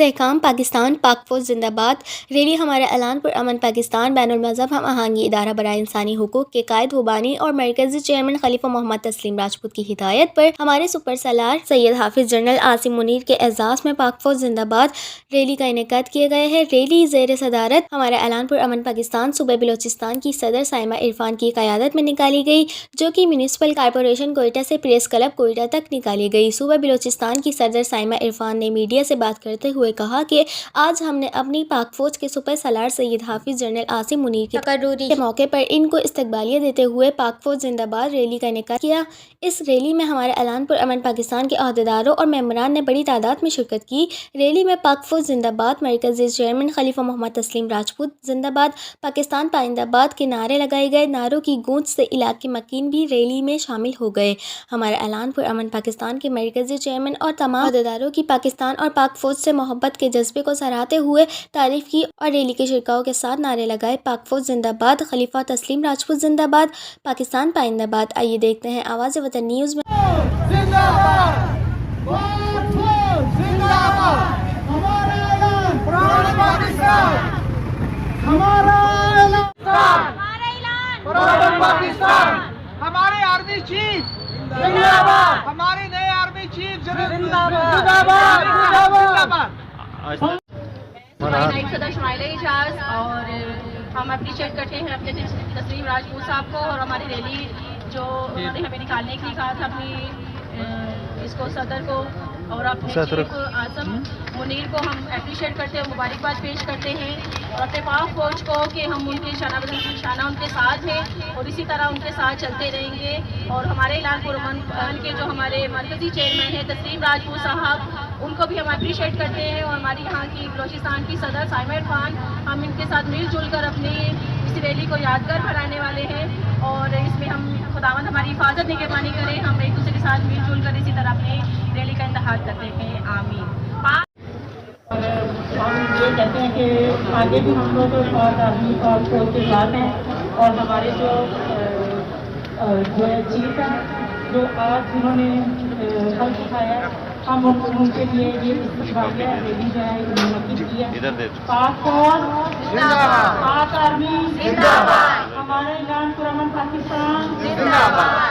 इस्तेहकाम पाकिस्तान पाक फ़ौज जिंदाबाद रैली हमारा ऐलान पर अमन पाकिस्तान बैनुल मज़हब हम आहंगी इदारा बराए इंसानी हुकूक़ के कायद वबानी और मरकज़ी चेयरमैन खलीफा मोहम्मद तस्लीम राजपूत की हिदायत पर हमारे सुपर सलार सैयद हाफिज़ जनरल आसिम मुनीर के एजाज़ में पाक फ़ौज जिंदाबाद रैली का इनेकाद किया गया है। रैली ज़ेर सदारत हमारा ऐलान पर अमन पाकिस्तान सूबे बलोचिस्तान की सदर साइमा इरफान की क़यादत में निकाली गई, जो कि म्यूनिसिपल कॉरपोरेशन कोयटा से प्रेस क्लब कोयटा तक निकाली गई। सूबे बलोचिस्तान की सदर साइमा इरफान ने मीडिया से बात करते हुए कहा कि आज हमने अपनी पाक फ़ौज के सुपर सलार सैयद हाफिज़ जनरल आसिम मुनीर की तकर्रूरी के मौके पर इनको इस्तकबालिया देते हुए पाक फ़ौज जिंदाबाद रैली का इनेकाद किया। इस रैली में हमारे ऐलान पर अमन पाकिस्तान के अहदेदारों और मेंबरान ने बड़ी तादाद में शिरकत की। रैली में पाक फ़ौज जिंदाबाद, मरकज़ी चेयरमैन खलीफा मोहम्मद तस्लीम राजपूत जिंदाबाद, पाकिस्तान पाइंदाबाद के नारे लगाए गए। नारों की गूंज से इलाके मकीन भी रैली में शामिल हो गए। हमारे ऐलान पर अमन पाकिस्तान के मरकज़ी चेयरमैन और तमाम अहदेदारों की पाकिस्तान और पाक फ़ौज से मोहब्बत के जज्बे को सराहते हुए तारीफ़ की और रैली के शिरकाओं के साथ नारे लगाए। पाक फ़ौज जिंदाबाद, खलीफा तस्लीम राजपूत जिंदाबाद, पाकिस्तान पाइंदाबाद। आइए देखते हैं आवाज़ वतन न्यूज़ में। हमारे आर्मी चीफ जिंदाबाद, हमारे नए आर्मी चीफ जिंदाबाद। नायब सदर शुमाइला एजाज और हम अप्रिशिएट करते हैं अपने तस्लीम राजपूत साहब को और हमारी रैली जो उन्होंने हमें निकालने के लिए कहा था अपनी इसको सदर को और अपने चीफ आसिम मुनीर को हम अप्रिशिएट करते हैं, मुबारकबाद पेश करते हैं और अपने पाक फौज को कि हम उनके निशाना उनके साथ हैं और इसी तरह उनके साथ चलते रहेंगे। और हमारे इलाके के जो हमारे मरकज़ी चेयरमैन हैं तस्लीम राजपूत साहब, उनको भी हम अप्रिशिएट करते हैं और हमारी यहाँ की बलोचिस्तान की सदर साइमा इरफान, हम इनके साथ मिलजुल कर अपनी इस रैली को यादगार बनाने वाले हैं और इसमें हम खुदावंद हमारी हिफाजत निगहबानी करें। हम एक दूसरे के साथ मिलजुल कर इसी तरह अपनी रैली का इंतखाब करते हैं। आमीन। हम ये कहते हैं कि आगे भी हम लोग आर्मी और फौज के साथ हैं और हमारे जो चीफ हैं जो आज जिन्होंने हल दिखाया, हम उनके लिए ये इस्तेमालिया रैली जो है मुनक्किद की है। पाक फौज जिंदाबाद, पाक आर्मी जिंदाबाद, हमारा ऐलान पुरअमन पाकिस्तान जिंदाबाद।